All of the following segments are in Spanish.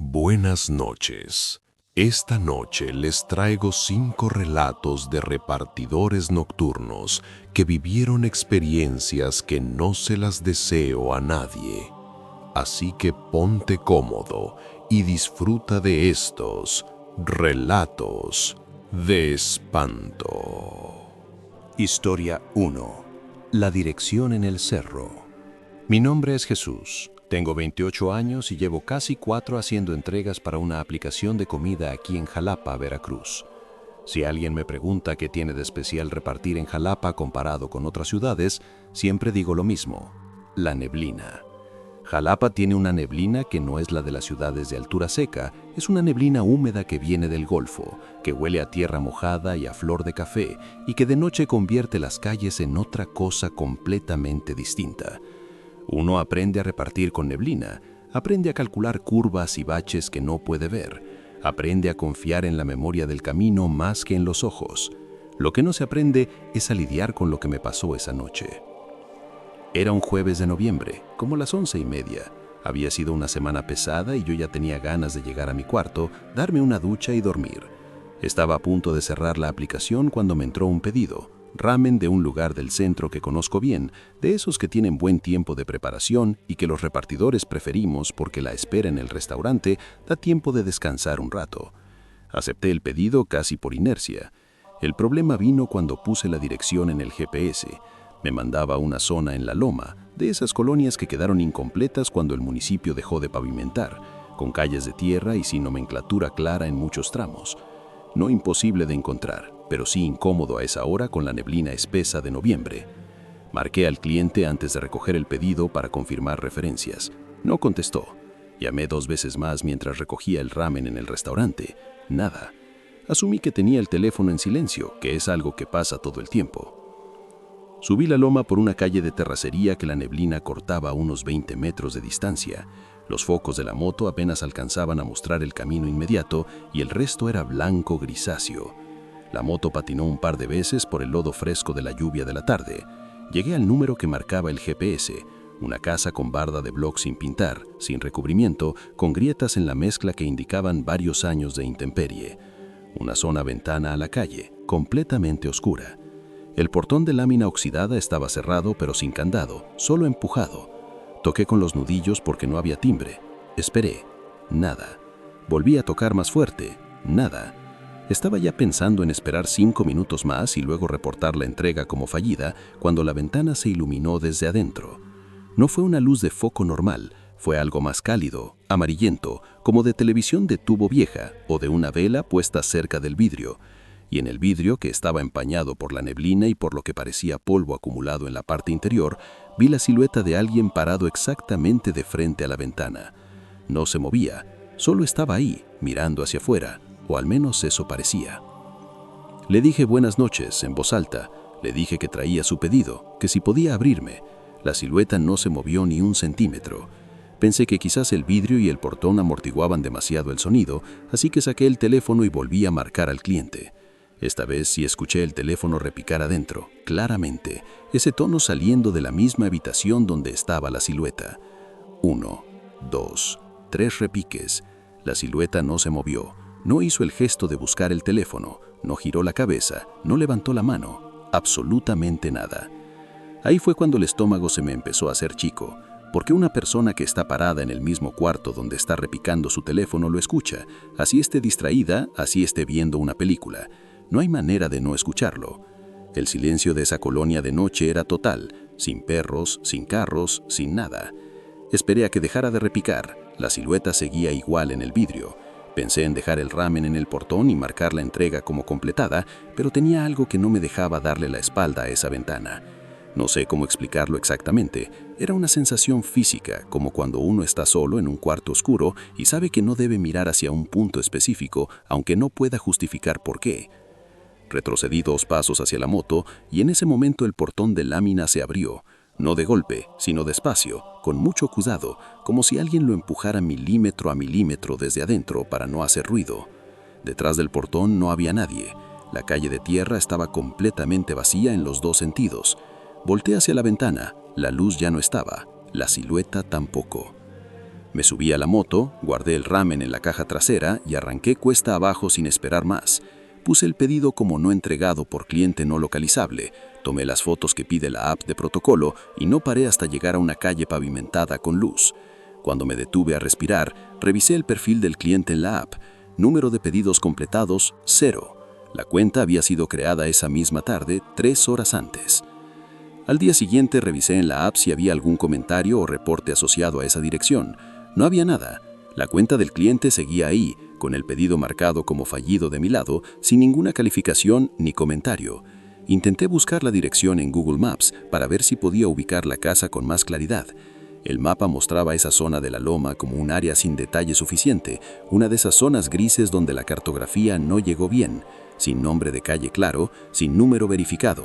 Buenas noches. Esta noche les traigo 5 relatos de repartidores nocturnos que vivieron experiencias que no se las deseo a nadie. Así que ponte cómodo y disfruta de estos relatos de espanto. Historia 1. La dirección en el cerro. Mi nombre es Jesús. Tengo 28 años y llevo casi 4 haciendo entregas para una aplicación de comida aquí en Jalapa, Veracruz. Si alguien me pregunta qué tiene de especial repartir en Jalapa comparado con otras ciudades, siempre digo lo mismo: la neblina. Jalapa tiene una neblina que no es la de las ciudades de altura seca, es una neblina húmeda que viene del Golfo, que huele a tierra mojada y a flor de café, y que de noche convierte las calles en otra cosa completamente distinta. Uno aprende a repartir con neblina, aprende a calcular curvas y baches que no puede ver, aprende a confiar en la memoria del camino más que en los ojos. Lo que no se aprende es a lidiar con lo que me pasó esa noche. Era un jueves de noviembre, como las 11:30. Había sido una semana pesada y yo ya tenía ganas de llegar a mi cuarto, darme una ducha y dormir. Estaba a punto de cerrar la aplicación cuando me entró un pedido: ramen de un lugar del centro que conozco bien, de esos que tienen buen tiempo de preparación y que los repartidores preferimos porque la espera en el restaurante da tiempo de descansar un rato. Acepté el pedido casi por inercia. El problema vino cuando puse la dirección en el GPS. Me mandaba a una zona en La Loma, de esas colonias que quedaron incompletas cuando el municipio dejó de pavimentar, con calles de tierra y sin nomenclatura clara en muchos tramos. No imposible de encontrar, pero sí incómodo a esa hora con la neblina espesa de noviembre. Marqué al cliente antes de recoger el pedido para confirmar referencias. No contestó. Llamé 2 veces más mientras recogía el ramen en el restaurante. Nada. Asumí que tenía el teléfono en silencio, que es algo que pasa todo el tiempo. Subí la loma por una calle de terracería que la neblina cortaba a unos 20 metros de distancia. Los focos de la moto apenas alcanzaban a mostrar el camino inmediato y el resto era blanco grisáceo. La moto patinó un par de veces por el lodo fresco de la lluvia de la tarde. Llegué al número que marcaba el GPS, una casa con barda de bloc sin pintar, sin recubrimiento, con grietas en la mezcla que indicaban varios años de intemperie. Una zona ventana a la calle, completamente oscura. El portón de lámina oxidada estaba cerrado pero sin candado, solo empujado. Toqué con los nudillos porque no había timbre. Esperé. Nada. Volví a tocar más fuerte. Nada. Estaba ya pensando en esperar 5 minutos más y luego reportar la entrega como fallida cuando la ventana se iluminó desde adentro. No fue una luz de foco normal, fue algo más cálido, amarillento, como de televisión de tubo vieja o de una vela puesta cerca del vidrio. Y en el vidrio, que estaba empañado por la neblina y por lo que parecía polvo acumulado en la parte interior, vi la silueta de alguien parado exactamente de frente a la ventana. No se movía, solo estaba ahí, mirando hacia afuera, o al menos eso parecía. Le dije buenas noches en voz alta, le dije que traía su pedido, que si podía abrirme. La silueta no se movió ni un centímetro. Pensé que quizás el vidrio y el portón amortiguaban demasiado el sonido, así que saqué el teléfono y volví a marcar al cliente. Esta vez sí escuché el teléfono repicar adentro, claramente, ese tono saliendo de la misma habitación donde estaba la silueta. 1, 2, 3 repiques. La silueta no se movió, no hizo el gesto de buscar el teléfono, no giró la cabeza, no levantó la mano, absolutamente nada. Ahí fue cuando el estómago se me empezó a hacer chico, porque una persona que está parada en el mismo cuarto donde está repicando su teléfono lo escucha, así esté distraída, así esté viendo una película. No hay manera de no escucharlo. El silencio de esa colonia de noche era total, sin perros, sin carros, sin nada. Esperé a que dejara de repicar. La silueta seguía igual en el vidrio. Pensé en dejar el ramen en el portón y marcar la entrega como completada, pero tenía algo que no me dejaba darle la espalda a esa ventana. No sé cómo explicarlo exactamente. Era una sensación física, como cuando uno está solo en un cuarto oscuro y sabe que no debe mirar hacia un punto específico, aunque no pueda justificar por qué. Retrocedí 2 pasos hacia la moto y en ese momento el portón de lámina se abrió, no de golpe, sino despacio, con mucho cuidado, como si alguien lo empujara milímetro a milímetro desde adentro para no hacer ruido. Detrás del portón no había nadie. La calle de tierra estaba completamente vacía en los 2 sentidos. Volteé hacia la ventana, la luz ya no estaba, la silueta tampoco. Me subí a la moto, guardé el ramen en la caja trasera y arranqué cuesta abajo sin esperar más. Puse el pedido como no entregado por cliente no localizable, tomé las fotos que pide la app de protocolo y no paré hasta llegar a una calle pavimentada con luz. Cuando me detuve a respirar, revisé el perfil del cliente en la app. Número de pedidos completados, 0. La cuenta había sido creada esa misma tarde, 3 horas antes. Al día siguiente revisé en la app si había algún comentario o reporte asociado a esa dirección. No había nada. La cuenta del cliente seguía ahí, con el pedido marcado como fallido de mi lado, sin ninguna calificación ni comentario. Intenté buscar la dirección en Google Maps para ver si podía ubicar la casa con más claridad. El mapa mostraba esa zona de la loma como un área sin detalle suficiente, una de esas zonas grises donde la cartografía no llegó bien, sin nombre de calle claro, sin número verificado.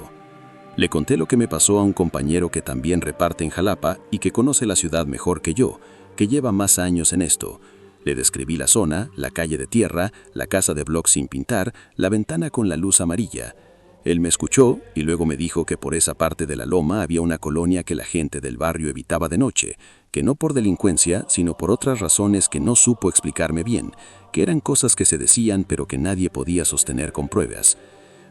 Le conté lo que me pasó a un compañero que también reparte en Jalapa y que conoce la ciudad mejor que yo, que lleva más años en esto. Le describí la zona, la calle de tierra, la casa de bloc sin pintar, la ventana con la luz amarilla. Él me escuchó y luego me dijo que por esa parte de la loma había una colonia que la gente del barrio evitaba de noche, que no por delincuencia, sino por otras razones que no supo explicarme bien, que eran cosas que se decían pero que nadie podía sostener con pruebas.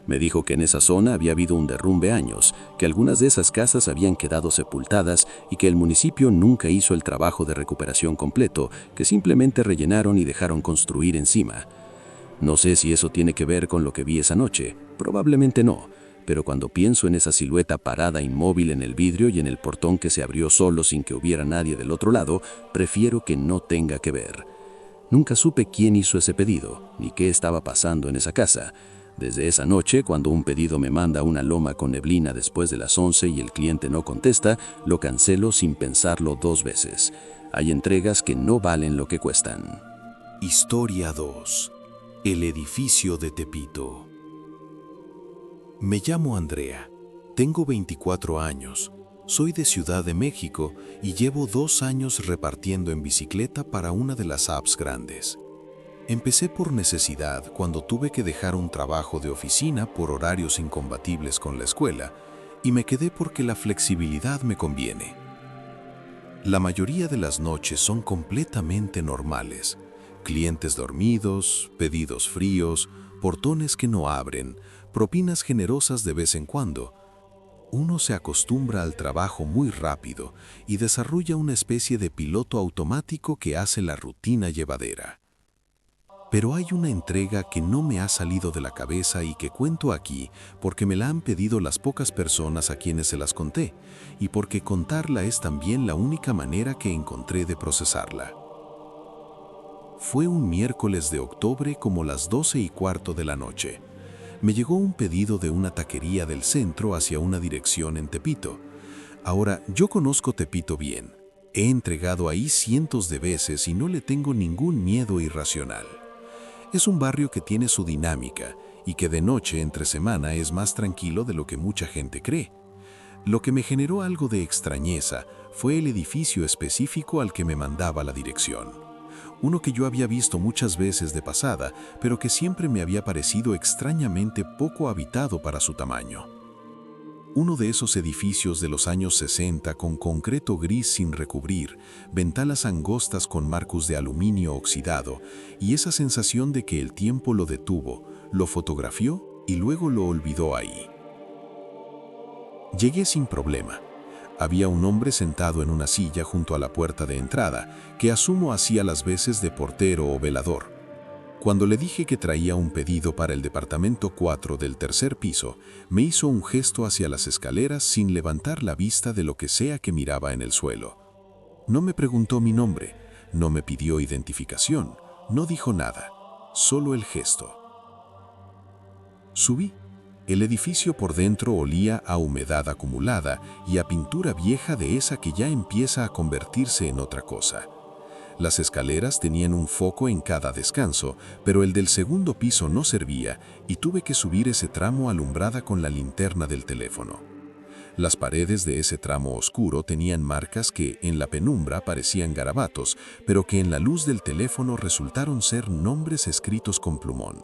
Me dijo que en esa zona había habido un derrumbe años, que algunas de esas casas habían quedado sepultadas y que el municipio nunca hizo el trabajo de recuperación completo, que simplemente rellenaron y dejaron construir encima. No sé si eso tiene que ver con lo que vi esa noche, probablemente no, pero cuando pienso en esa silueta parada inmóvil en el vidrio y en el portón que se abrió solo sin que hubiera nadie del otro lado, prefiero que no tenga que ver. Nunca supe quién hizo ese pedido, ni qué estaba pasando en esa casa. Desde esa noche, cuando un pedido me manda a una loma con neblina después de las 11 y el cliente no contesta, lo cancelo sin pensarlo 2 veces. Hay entregas que no valen lo que cuestan. Historia 2. El edificio de Tepito. Me llamo Andrea. Tengo 24 años. Soy de Ciudad de México y llevo 2 años repartiendo en bicicleta para una de las apps grandes. Empecé por necesidad cuando tuve que dejar un trabajo de oficina por horarios incompatibles con la escuela y me quedé porque la flexibilidad me conviene. La mayoría de las noches son completamente normales. Clientes dormidos, pedidos fríos, portones que no abren, propinas generosas de vez en cuando. Uno se acostumbra al trabajo muy rápido y desarrolla una especie de piloto automático que hace la rutina llevadera. Pero hay una entrega que no me ha salido de la cabeza y que cuento aquí porque me la han pedido las pocas personas a quienes se las conté y porque contarla es también la única manera que encontré de procesarla. Fue un miércoles de octubre como las 12:15 de la noche. Me llegó un pedido de una taquería del centro hacia una dirección en Tepito. Ahora, yo conozco Tepito bien. He entregado ahí cientos de veces y no le tengo ningún miedo irracional. Es un barrio que tiene su dinámica y que de noche entre semana es más tranquilo de lo que mucha gente cree. Lo que me generó algo de extrañeza fue el edificio específico al que me mandaba la dirección. Uno que yo había visto muchas veces de pasada, pero que siempre me había parecido extrañamente poco habitado para su tamaño. Uno de esos edificios de los años 60 con concreto gris sin recubrir, ventanas angostas con marcos de aluminio oxidado y esa sensación de que el tiempo lo detuvo, lo fotografió y luego lo olvidó ahí. Llegué sin problema. Había un hombre sentado en una silla junto a la puerta de entrada, que asumo hacía las veces de portero o velador. Cuando le dije que traía un pedido para el departamento 4 del tercer piso, me hizo un gesto hacia las escaleras sin levantar la vista de lo que sea que miraba en el suelo. No me preguntó mi nombre, no me pidió identificación, no dijo nada, solo el gesto. Subí. El edificio por dentro olía a humedad acumulada y a pintura vieja de esa que ya empieza a convertirse en otra cosa. Las escaleras tenían un foco en cada descanso, pero el del segundo piso no servía y tuve que subir ese tramo alumbrada con la linterna del teléfono. Las paredes de ese tramo oscuro tenían marcas que en la penumbra parecían garabatos, pero que en la luz del teléfono resultaron ser nombres escritos con plumón.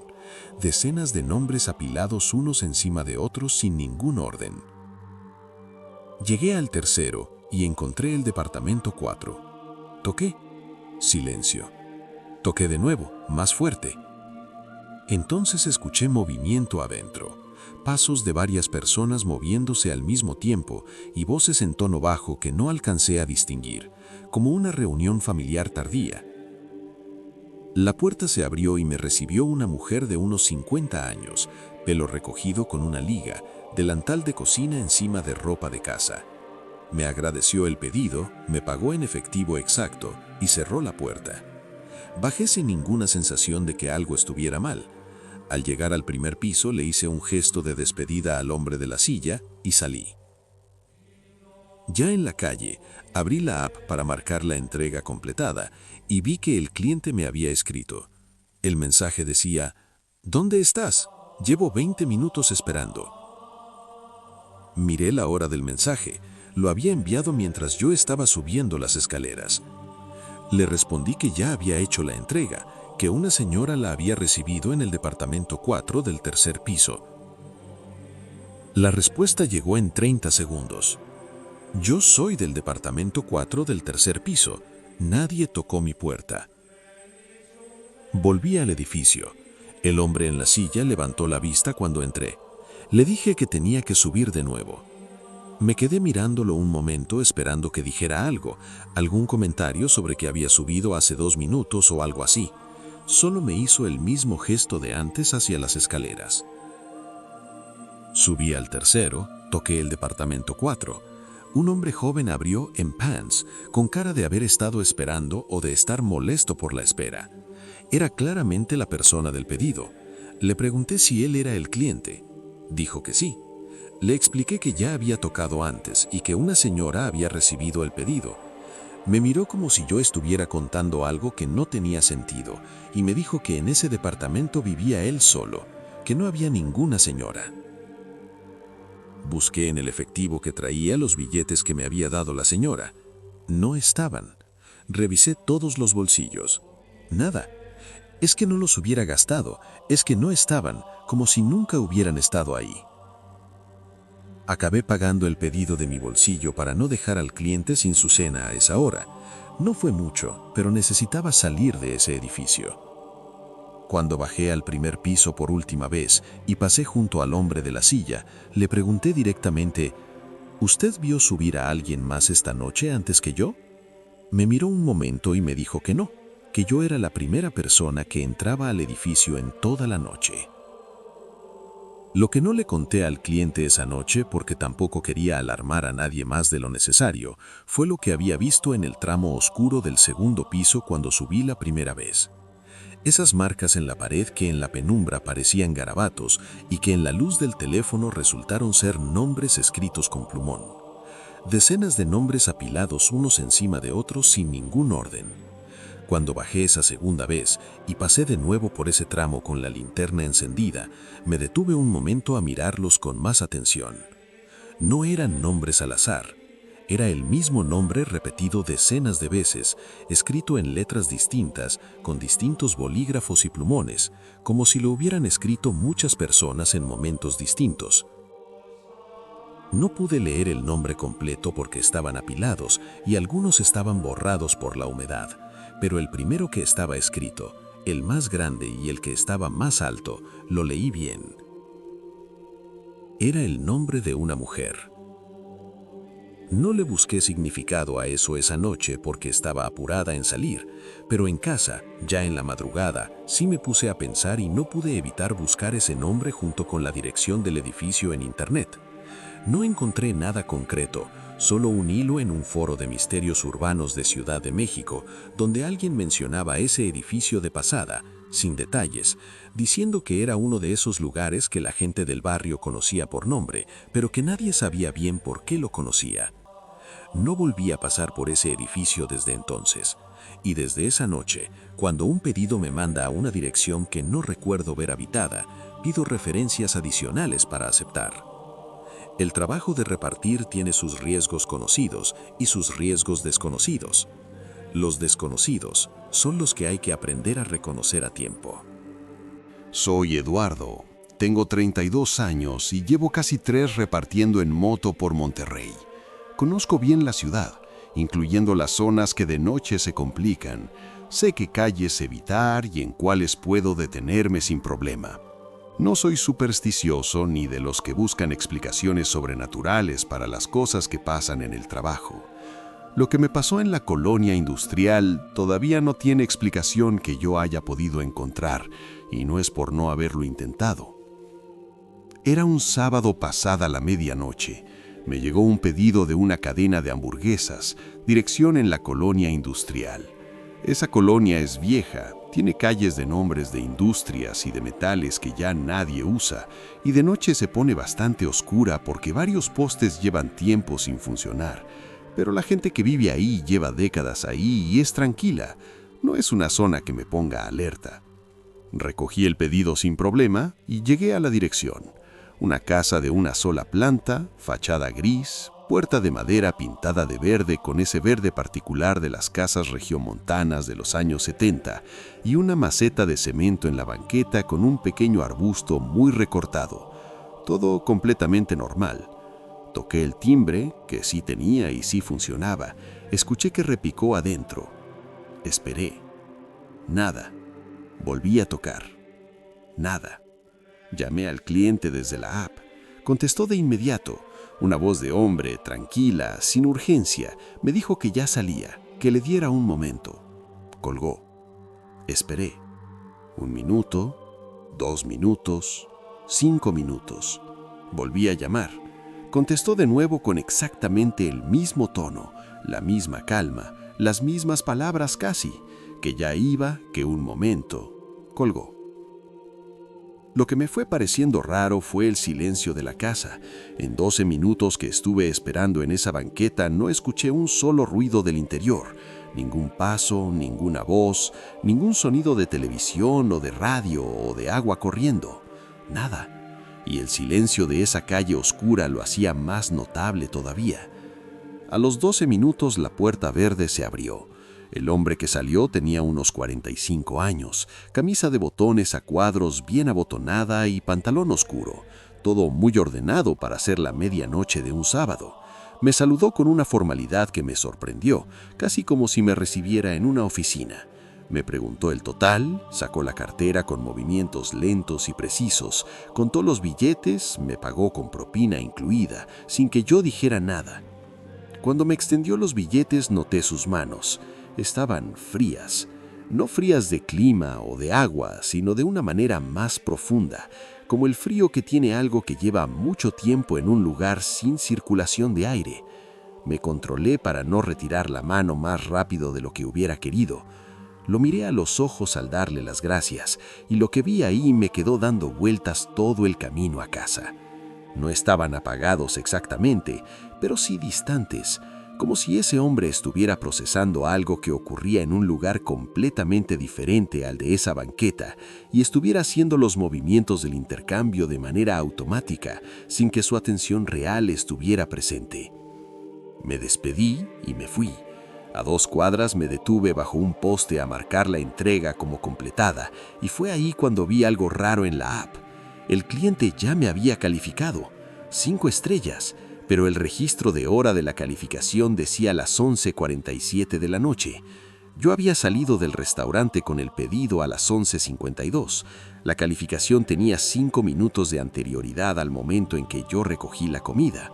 Decenas de nombres apilados unos encima de otros sin ningún orden. Llegué al tercero y encontré el departamento 4. Toqué. Silencio. Toqué de nuevo, más fuerte. Entonces escuché movimiento adentro, pasos de varias personas moviéndose al mismo tiempo y voces en tono bajo que no alcancé a distinguir, como una reunión familiar tardía. La puerta se abrió y me recibió una mujer de unos 50 años, pelo recogido con una liga, delantal de cocina encima de ropa de casa. Me agradeció el pedido, me pagó en efectivo exacto y cerró la puerta. Bajé sin ninguna sensación de que algo estuviera mal. Al llegar al primer piso le hice un gesto de despedida al hombre de la silla y salí. Ya en la calle, abrí la app para marcar la entrega completada y vi que el cliente me había escrito. El mensaje decía: ¿Dónde estás? Llevo 20 minutos esperando. Miré la hora del mensaje. Lo había enviado mientras yo estaba subiendo las escaleras. Le respondí que ya había hecho la entrega, que una señora la había recibido en el departamento 4 del tercer piso. La respuesta llegó en 30 segundos. Yo soy del departamento 4 del tercer piso. Nadie tocó mi puerta. Volví al edificio. El hombre en la silla levantó la vista cuando entré. Le dije que tenía que subir de nuevo. Me quedé mirándolo un momento esperando que dijera algo, algún comentario sobre que había subido hace 2 minutos o algo así. Solo me hizo el mismo gesto de antes hacia las escaleras. Subí al tercero, toqué el departamento 4. Un hombre joven abrió en pants, con cara de haber estado esperando o de estar molesto por la espera. Era claramente la persona del pedido. Le pregunté si él era el cliente. Dijo que sí. Le expliqué que ya había tocado antes y que una señora había recibido el pedido. Me miró como si yo estuviera contando algo que no tenía sentido y me dijo que en ese departamento vivía él solo, que no había ninguna señora. Busqué en el efectivo que traía los billetes que me había dado la señora. No estaban. Revisé todos los bolsillos. Nada. Es que no los hubiera gastado, es que no estaban, como si nunca hubieran estado ahí. Acabé pagando el pedido de mi bolsillo para no dejar al cliente sin su cena a esa hora. No fue mucho, pero necesitaba salir de ese edificio. Cuando bajé al primer piso por última vez y pasé junto al hombre de la silla, le pregunté directamente: ¿Usted vio subir a alguien más esta noche antes que yo? Me miró un momento y me dijo que no, que yo era la primera persona que entraba al edificio en toda la noche. Lo que no le conté al cliente esa noche, porque tampoco quería alarmar a nadie más de lo necesario, fue lo que había visto en el tramo oscuro del segundo piso cuando subí la primera vez. Esas marcas en la pared que en la penumbra parecían garabatos y que en la luz del teléfono resultaron ser nombres escritos con plumón. Decenas de nombres apilados unos encima de otros sin ningún orden. Cuando bajé esa segunda vez y pasé de nuevo por ese tramo con la linterna encendida, me detuve un momento a mirarlos con más atención. No eran nombres al azar. Era el mismo nombre repetido decenas de veces, escrito en letras distintas, con distintos bolígrafos y plumones, como si lo hubieran escrito muchas personas en momentos distintos. No pude leer el nombre completo porque estaban apilados y algunos estaban borrados por la humedad, pero el primero que estaba escrito, el más grande y el que estaba más alto, lo leí bien. Era el nombre de una mujer. No le busqué significado a eso esa noche porque estaba apurada en salir, pero en casa, ya en la madrugada, sí me puse a pensar y no pude evitar buscar ese nombre junto con la dirección del edificio en internet. No encontré nada concreto, solo un hilo en un foro de misterios urbanos de Ciudad de México, donde alguien mencionaba ese edificio de pasada, sin detalles, diciendo que era uno de esos lugares que la gente del barrio conocía por nombre, pero que nadie sabía bien por qué lo conocía. No volví a pasar por ese edificio desde entonces, y desde esa noche, cuando un pedido me manda a una dirección que no recuerdo ver habitada, pido referencias adicionales para aceptar. El trabajo de repartir tiene sus riesgos conocidos y sus riesgos desconocidos. Los desconocidos son los que hay que aprender a reconocer a tiempo. Soy Eduardo, tengo 32 años y llevo casi 3 repartiendo en moto por Monterrey. Conozco bien la ciudad incluyendo las zonas que de noche se complican. Sé qué calles evitar y en cuáles puedo detenerme sin problema. No soy supersticioso ni de los que buscan explicaciones sobrenaturales para las cosas que pasan en el trabajo. Lo que me pasó en la colonia industrial todavía no tiene explicación que yo haya podido encontrar, y no es por no haberlo intentado. Era un sábado pasada la medianoche. Me llegó un pedido de una cadena de hamburguesas, dirección en la colonia industrial. Esa colonia es vieja, tiene calles de nombres de industrias y de metales que ya nadie usa, y de noche se pone bastante oscura porque varios postes llevan tiempo sin funcionar. Pero la gente que vive ahí lleva décadas ahí y es tranquila. No es una zona que me ponga alerta. Recogí el pedido sin problema y llegué a la dirección. Una casa de una sola planta, fachada gris, puerta de madera pintada de verde con ese verde particular de las casas regiomontanas de los años 70 y una maceta de cemento en la banqueta con un pequeño arbusto muy recortado. Todo completamente normal. Toqué el timbre, que sí tenía y sí funcionaba. Escuché que repicó adentro. Esperé. Nada. Volví a tocar. Nada. Llamé al cliente desde la app. Contestó de inmediato. Una voz de hombre, tranquila, sin urgencia, me dijo que ya salía, que le diera un momento. Colgó. Esperé. 1 minuto, 2 minutos, 5 minutos. Volví a llamar. Contestó de nuevo con exactamente el mismo tono, la misma calma, las mismas palabras casi, que ya iba, que un momento. Colgó. Lo que me fue pareciendo raro fue el silencio de la casa. En 12 minutos que estuve esperando en esa banqueta no escuché un solo ruido del interior, ningún paso, ninguna voz, ningún sonido de televisión o de radio o de agua corriendo. Nada. Y el silencio de esa calle oscura lo hacía más notable todavía. A los 12 minutos la puerta verde se abrió. El hombre que salió tenía unos 45 años, camisa de botones a cuadros bien abotonada y pantalón oscuro, todo muy ordenado para ser la medianoche de un sábado. Me saludó con una formalidad que me sorprendió, casi como si me recibiera en una oficina. Me preguntó el total, sacó la cartera con movimientos lentos y precisos, contó los billetes, me pagó con propina incluida, sin que yo dijera nada. Cuando me extendió los billetes noté sus manos. Estaban frías, no frías de clima o de agua, sino de una manera más profunda, como el frío que tiene algo que lleva mucho tiempo en un lugar sin circulación de aire. Me controlé para no retirar la mano más rápido de lo que hubiera querido. Lo miré a los ojos al darle las gracias, y lo que vi ahí me quedó dando vueltas todo el camino a casa. No estaban apagados exactamente, pero sí distantes, como si ese hombre estuviera procesando algo que ocurría en un lugar completamente diferente al de esa banqueta y estuviera haciendo los movimientos del intercambio de manera automática, sin que su atención real estuviera presente. Me despedí y me fui. A 2 cuadras me detuve bajo un poste a marcar la entrega como completada, y fue ahí cuando vi algo raro en la app. El cliente ya me había calificado, 5 estrellas, pero el registro de hora de la calificación decía las 11:47 de la noche. Yo había salido del restaurante con el pedido a las 11:52. La calificación tenía 5 minutos de anterioridad al momento en que yo recogí la comida.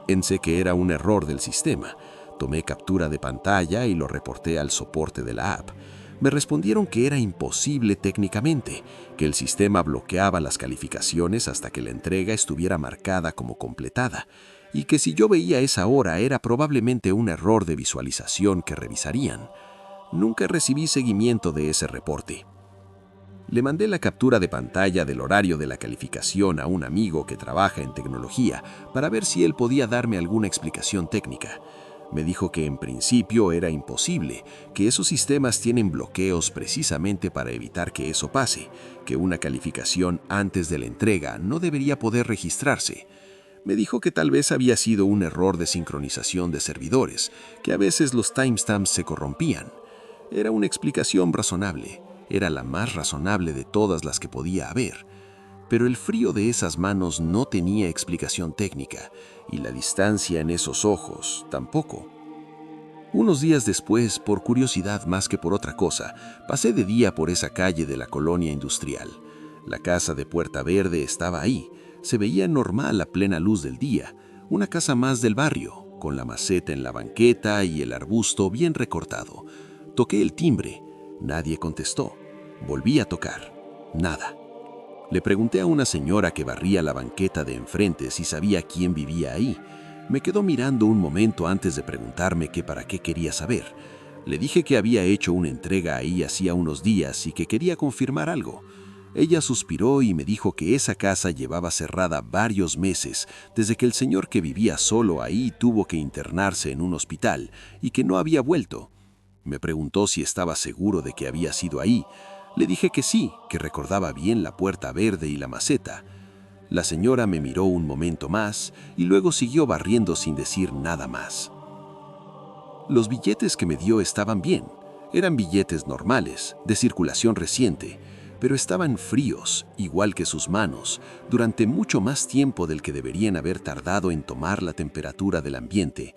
Pensé que era un error del sistema. Tomé captura de pantalla y lo reporté al soporte de la app. Me respondieron que era imposible técnicamente, que el sistema bloqueaba las calificaciones hasta que la entrega estuviera marcada como completada, y que si yo veía esa hora era probablemente un error de visualización que revisarían. Nunca recibí seguimiento de ese reporte. Le mandé la captura de pantalla del horario de la calificación a un amigo que trabaja en tecnología para ver si él podía darme alguna explicación técnica. Me dijo que en principio era imposible, que esos sistemas tienen bloqueos precisamente para evitar que eso pase, que una calificación antes de la entrega no debería poder registrarse. Me dijo que tal vez había sido un error de sincronización de servidores, que a veces los timestamps se corrompían. Era una explicación razonable, era la más razonable de todas las que podía haber. Pero el frío de esas manos no tenía explicación técnica, y la distancia en esos ojos tampoco. Unos días después, por curiosidad más que por otra cosa, pasé de día por esa calle de la colonia industrial. La casa de Puerta Verde estaba ahí. Se veía normal a plena luz del día. Una casa más del barrio, con la maceta en la banqueta y el arbusto bien recortado. Toqué el timbre. Nadie contestó. Volví a tocar. Nada. Le pregunté a una señora que barría la banqueta de enfrente si sabía quién vivía ahí. Me quedó mirando un momento antes de preguntarme que para qué quería saber. Le dije que había hecho una entrega ahí hacía unos días y que quería confirmar algo. Ella suspiró y me dijo que esa casa llevaba cerrada varios meses, desde que el señor que vivía solo ahí tuvo que internarse en un hospital y que no había vuelto. Me preguntó si estaba seguro de que había sido ahí. Le dije que sí, que recordaba bien la Puerta Verde y la maceta. La señora me miró un momento más y luego siguió barriendo sin decir nada más. Los billetes que me dio estaban bien. Eran billetes normales, de circulación reciente, pero estaban fríos, igual que sus manos, durante mucho más tiempo del que deberían haber tardado en tomar la temperatura del ambiente.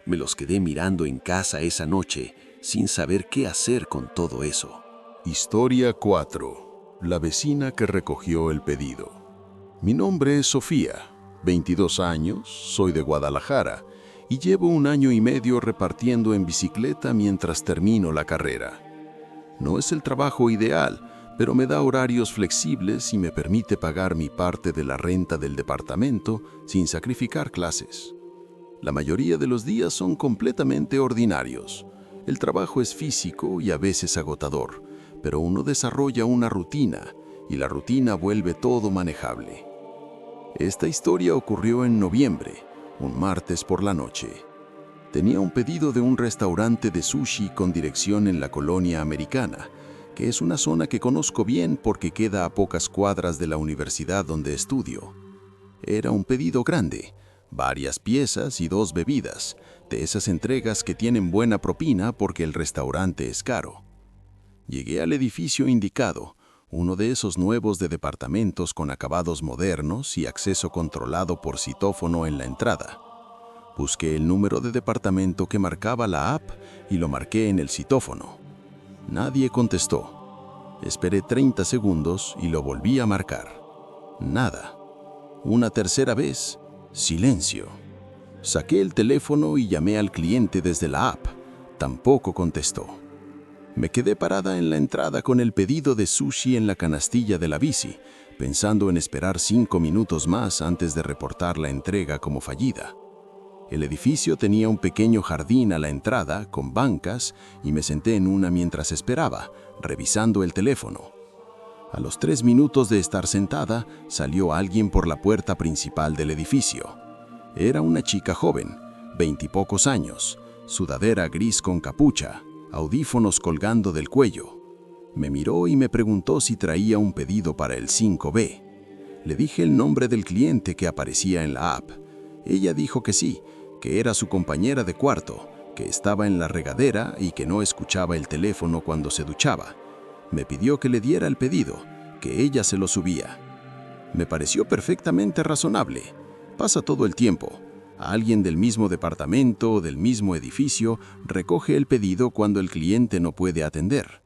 Me los quedé mirando en casa esa noche, sin saber qué hacer con todo eso. Historia 4. La vecina que recogió el pedido. Mi nombre es Sofía, 22 años, soy de Guadalajara y llevo 1 año y medio repartiendo en bicicleta mientras termino la carrera. No es el trabajo ideal, pero me da horarios flexibles y me permite pagar mi parte de la renta del departamento sin sacrificar clases. La mayoría de los días son completamente ordinarios. El trabajo es físico y a veces agotador, pero uno desarrolla una rutina y la rutina vuelve todo manejable. Esta historia ocurrió en noviembre, un martes por la noche. Tenía un pedido de un restaurante de sushi con dirección en la Colonia Americana, que es una zona que conozco bien porque queda a pocas cuadras de la universidad donde estudio. Era un pedido grande, varias piezas y 2 bebidas, de esas entregas que tienen buena propina porque el restaurante es caro. Llegué al edificio indicado, uno de esos nuevos de departamentos con acabados modernos y acceso controlado por citófono en la entrada. Busqué el número de departamento que marcaba la app y lo marqué en el citófono. Nadie contestó. Esperé 30 segundos y lo volví a marcar. Nada. Una tercera vez, silencio. Saqué el teléfono y llamé al cliente desde la app. Tampoco contestó. Me quedé parada en la entrada con el pedido de sushi en la canastilla de la bici, pensando en esperar 5 minutos más antes de reportar la entrega como fallida. El edificio tenía un pequeño jardín a la entrada con bancas y me senté en una mientras esperaba, revisando el teléfono. A los 3 minutos de estar sentada, salió alguien por la puerta principal del edificio. Era una chica joven, 20 y pocos años, sudadera gris con capucha, audífonos colgando del cuello. Me miró y me preguntó si traía un pedido para el 5B. Le dije el nombre del cliente que aparecía en la app. Ella dijo que sí, que era su compañera de cuarto, que estaba en la regadera y que no escuchaba el teléfono cuando se duchaba. Me pidió que le diera el pedido, que ella se lo subía. Me pareció perfectamente razonable. Pasa todo el tiempo. Alguien del mismo departamento o del mismo edificio recoge el pedido cuando el cliente no puede atender.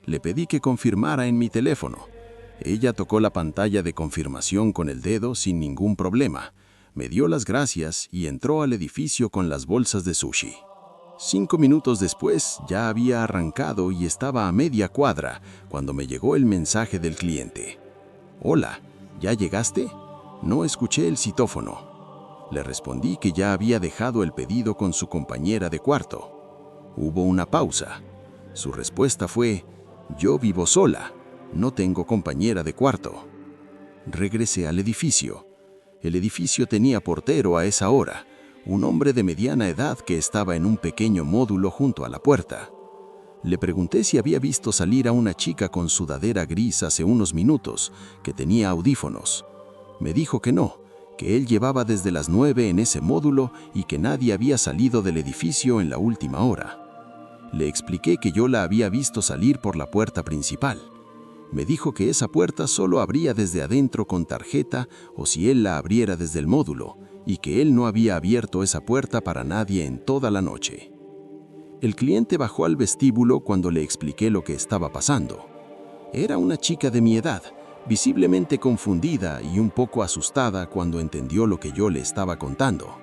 Le pedí que confirmara en mi teléfono. Ella tocó la pantalla de confirmación con el dedo sin ningún problema. Me dio las gracias y entró al edificio con las bolsas de sushi. 5 minutos después ya había arrancado y estaba a media cuadra cuando me llegó el mensaje del cliente. «Hola, ¿ya llegaste?» No escuché el citófono. Le respondí que ya había dejado el pedido con su compañera de cuarto. Hubo una pausa. Su respuesta fue: «Yo vivo sola, no tengo compañera de cuarto». Regresé al edificio. El edificio tenía portero a esa hora, un hombre de mediana edad que estaba en un pequeño módulo junto a la puerta. Le pregunté si había visto salir a una chica con sudadera gris hace unos minutos, que tenía audífonos. Me dijo que no, que él llevaba desde las 9 en ese módulo y que nadie había salido del edificio en la última hora. Le expliqué que yo la había visto salir por la puerta principal. Me dijo que esa puerta solo abría desde adentro con tarjeta o si él la abriera desde el módulo, y que él no había abierto esa puerta para nadie en toda la noche. El cliente bajó al vestíbulo cuando le expliqué lo que estaba pasando. Era una chica de mi edad, visiblemente confundida y un poco asustada cuando entendió lo que yo le estaba contando.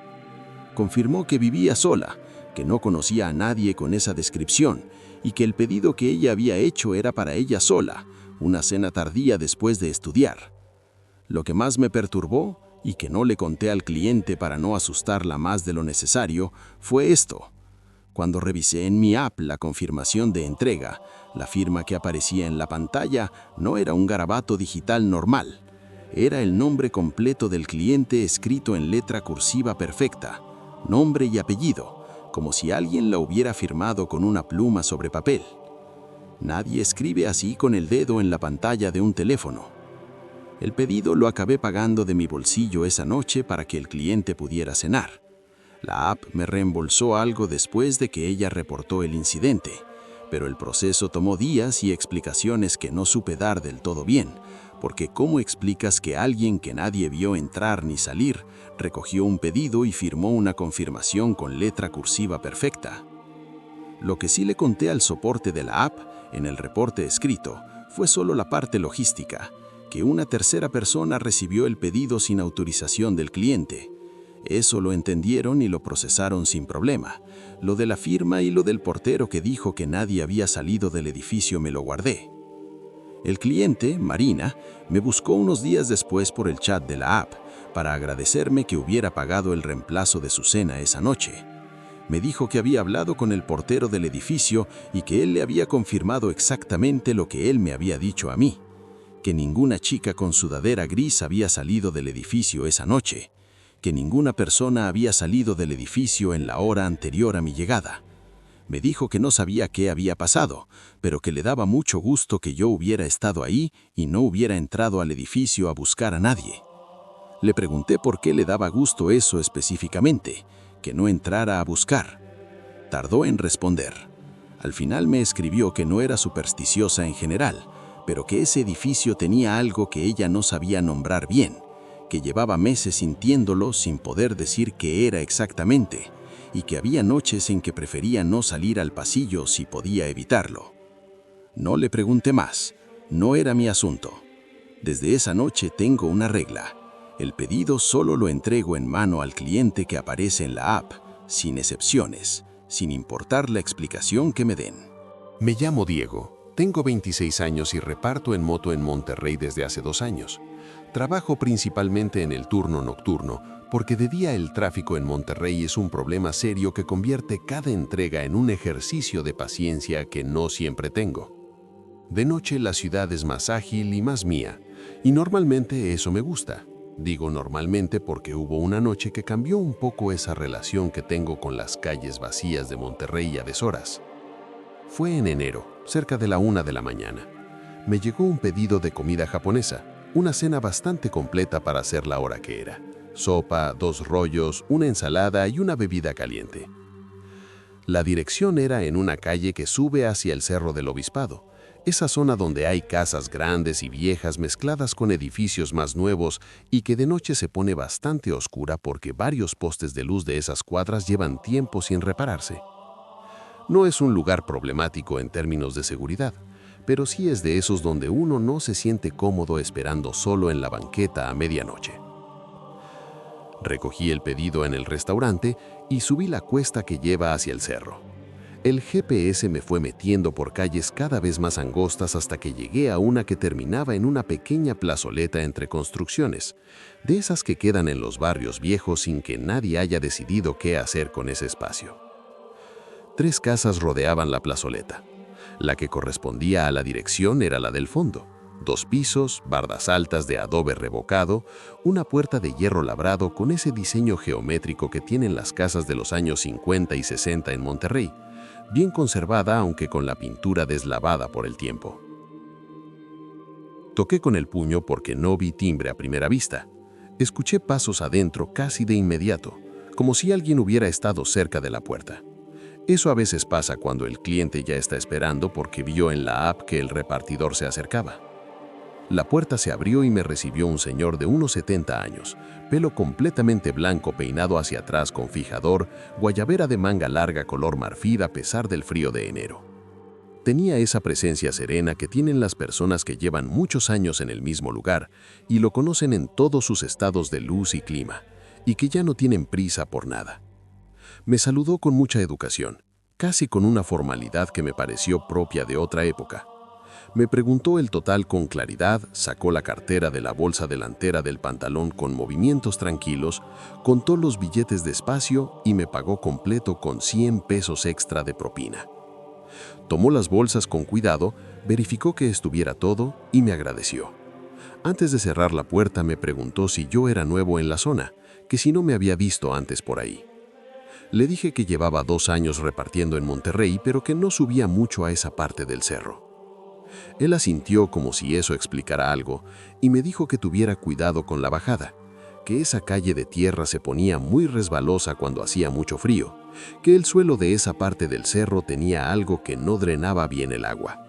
Confirmó que vivía sola, que no conocía a nadie con esa descripción y que el pedido que ella había hecho era para ella sola, una cena tardía después de estudiar. Lo que más me perturbó, y que no le conté al cliente para no asustarla más de lo necesario, fue esto. Cuando revisé en mi app la confirmación de entrega, la firma que aparecía en la pantalla no era un garabato digital normal. Era el nombre completo del cliente escrito en letra cursiva perfecta, nombre y apellido, como si alguien la hubiera firmado con una pluma sobre papel. Nadie escribe así con el dedo en la pantalla de un teléfono. El pedido lo acabé pagando de mi bolsillo esa noche para que el cliente pudiera cenar. La app me reembolsó algo después de que ella reportó el incidente, pero el proceso tomó días y explicaciones que no supe dar del todo bien, porque ¿cómo explicas que alguien que nadie vio entrar ni salir recogió un pedido y firmó una confirmación con letra cursiva perfecta? Lo que sí le conté al soporte de la app en el reporte escrito fue solo la parte logística, que una tercera persona recibió el pedido sin autorización del cliente. Eso lo entendieron y lo procesaron sin problema. Lo de la firma y lo del portero que dijo que nadie había salido del edificio me lo guardé. El cliente, Marina, me buscó unos días después por el chat de la app para agradecerme que hubiera pagado el reemplazo de su cena esa noche. Me dijo que había hablado con el portero del edificio y que él le había confirmado exactamente lo que él me había dicho a mí, que ninguna chica con sudadera gris había salido del edificio esa noche, que ninguna persona había salido del edificio en la hora anterior a mi llegada. Me dijo que no sabía qué había pasado, pero que le daba mucho gusto que yo hubiera estado ahí y no hubiera entrado al edificio a buscar a nadie. Le pregunté por qué le daba gusto eso específicamente, que no entrara a buscar. Tardó en responder. Al final me escribió que no era supersticiosa en general, pero que ese edificio tenía algo que ella no sabía nombrar bien, que llevaba meses sintiéndolo sin poder decir qué era exactamente, y que había noches en que prefería no salir al pasillo si podía evitarlo. No le pregunté más, no era mi asunto. Desde esa noche tengo una regla: el pedido solo lo entrego en mano al cliente que aparece en la app, sin excepciones, sin importar la explicación que me den. Me llamo Diego. Tengo 26 años y reparto en moto en Monterrey desde hace 2 años. Trabajo principalmente en el turno nocturno, porque de día el tráfico en Monterrey es un problema serio que convierte cada entrega en un ejercicio de paciencia que no siempre tengo. De noche la ciudad es más ágil y más mía, y normalmente eso me gusta. Digo normalmente porque hubo una noche que cambió un poco esa relación que tengo con las calles vacías de Monterrey a deshoras. Fue en enero, cerca de la 1 de la mañana. Me llegó un pedido de comida japonesa, una cena bastante completa para ser la hora que era. Sopa, 2 rollos, una ensalada y una bebida caliente. La dirección era en una calle que sube hacia el Cerro del Obispado, esa zona donde hay casas grandes y viejas mezcladas con edificios más nuevos y que de noche se pone bastante oscura porque varios postes de luz de esas cuadras llevan tiempo sin repararse. No es un lugar problemático en términos de seguridad, pero sí es de esos donde uno no se siente cómodo esperando solo en la banqueta a medianoche. Recogí el pedido en el restaurante y subí la cuesta que lleva hacia el cerro. El GPS me fue metiendo por calles cada vez más angostas hasta que llegué a una que terminaba en una pequeña plazoleta entre construcciones, de esas que quedan en los barrios viejos sin que nadie haya decidido qué hacer con ese espacio. 3 casas rodeaban la plazoleta. La que correspondía a la dirección era la del fondo. 2 pisos, bardas altas de adobe revocado, una puerta de hierro labrado con ese diseño geométrico que tienen las casas de los años 50 y 60 en Monterrey, bien conservada aunque con la pintura deslavada por el tiempo. Toqué con el puño porque no vi timbre a primera vista. Escuché pasos adentro casi de inmediato, como si alguien hubiera estado cerca de la puerta. Eso a veces pasa cuando el cliente ya está esperando porque vio en la app que el repartidor se acercaba. La puerta se abrió y me recibió un señor de unos 70 años, pelo completamente blanco peinado hacia atrás con fijador, guayabera de manga larga color marfil a pesar del frío de enero. Tenía esa presencia serena que tienen las personas que llevan muchos años en el mismo lugar y lo conocen en todos sus estados de luz y clima, y que ya no tienen prisa por nada. Me saludó con mucha educación, casi con una formalidad que me pareció propia de otra época. Me preguntó el total con claridad, sacó la cartera de la bolsa delantera del pantalón con movimientos tranquilos, contó los billetes despacio y me pagó completo con 100 pesos extra de propina. Tomó las bolsas con cuidado, verificó que estuviera todo y me agradeció. Antes de cerrar la puerta me preguntó si yo era nuevo en la zona, que si no me había visto antes por ahí. Le dije que llevaba 2 años repartiendo en Monterrey, pero que no subía mucho a esa parte del cerro. Él asintió como si eso explicara algo y me dijo que tuviera cuidado con la bajada, que esa calle de tierra se ponía muy resbalosa cuando hacía mucho frío, que el suelo de esa parte del cerro tenía algo que no drenaba bien el agua.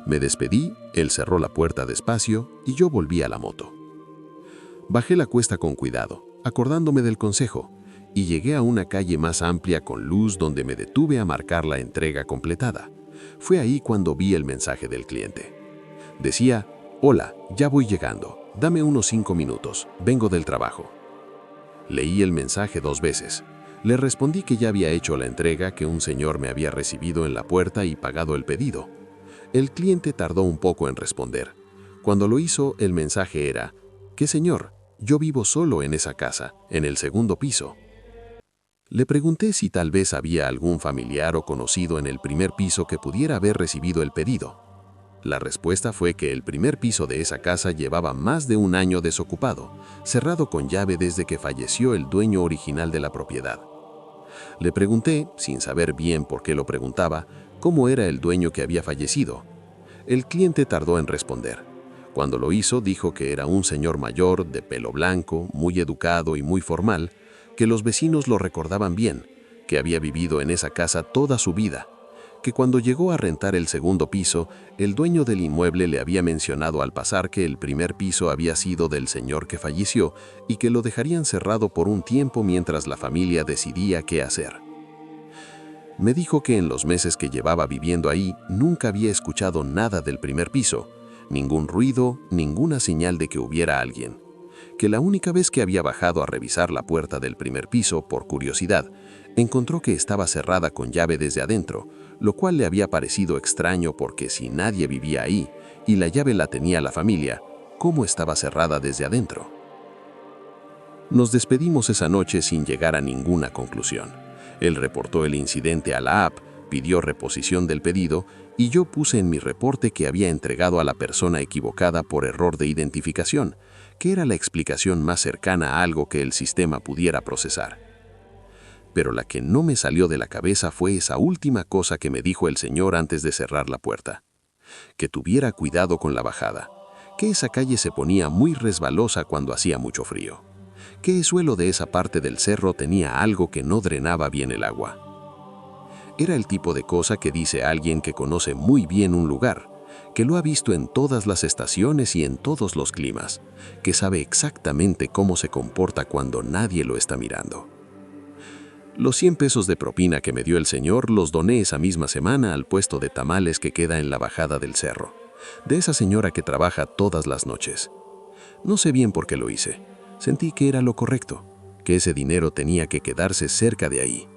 Me despedí, él cerró la puerta despacio y yo volví a la moto. Bajé la cuesta con cuidado, acordándome del consejo, y llegué a una calle más amplia con luz donde me detuve a marcar la entrega completada. Fue ahí cuando vi el mensaje del cliente. Decía: «Hola, ya voy llegando, dame unos 5 minutos, vengo del trabajo». Leí el mensaje 2 veces. Le respondí que ya había hecho la entrega, que un señor me había recibido en la puerta y pagado el pedido. El cliente tardó un poco en responder. Cuando lo hizo, el mensaje era: «¿Qué señor? Yo vivo solo en esa casa, en el 2º piso». Le pregunté si tal vez había algún familiar o conocido en el 1er piso que pudiera haber recibido el pedido. La respuesta fue que el 1er piso de esa casa llevaba más de 1 año desocupado, cerrado con llave desde que falleció el dueño original de la propiedad. Le pregunté, sin saber bien por qué lo preguntaba, cómo era el dueño que había fallecido. El cliente tardó en responder. Cuando lo hizo, dijo que era un señor mayor, de pelo blanco, muy educado y muy formal, que los vecinos lo recordaban bien, que había vivido en esa casa toda su vida, que cuando llegó a rentar el 2º piso, el dueño del inmueble le había mencionado al pasar que el 1er piso había sido del señor que falleció y que lo dejarían cerrado por un tiempo mientras la familia decidía qué hacer. Me dijo que en los meses que llevaba viviendo ahí nunca había escuchado nada del 1er piso, ningún ruido, ninguna señal de que hubiera alguien, que la única vez que había bajado a revisar la puerta del 1er piso por curiosidad, encontró que estaba cerrada con llave desde adentro, lo cual le había parecido extraño porque si nadie vivía ahí y la llave la tenía la familia, ¿cómo estaba cerrada desde adentro? Nos despedimos esa noche sin llegar a ninguna conclusión. Él reportó el incidente a la app, pidió reposición del pedido y yo puse en mi reporte que había entregado a la persona equivocada por error de identificación, que era la explicación más cercana a algo que el sistema pudiera procesar. Pero la que no me salió de la cabeza fue esa última cosa que me dijo el señor antes de cerrar la puerta. Que tuviera cuidado con la bajada, que esa calle se ponía muy resbalosa cuando hacía mucho frío, que el suelo de esa parte del cerro tenía algo que no drenaba bien el agua. Era el tipo de cosa que dice alguien que conoce muy bien un lugar, que lo ha visto en todas las estaciones y en todos los climas, que sabe exactamente cómo se comporta cuando nadie lo está mirando. Los 100 pesos de propina que me dio el señor los doné esa misma semana al puesto de tamales que queda en la bajada del cerro, de esa señora que trabaja todas las noches. No sé bien por qué lo hice. Sentí que era lo correcto, que ese dinero tenía que quedarse cerca de ahí.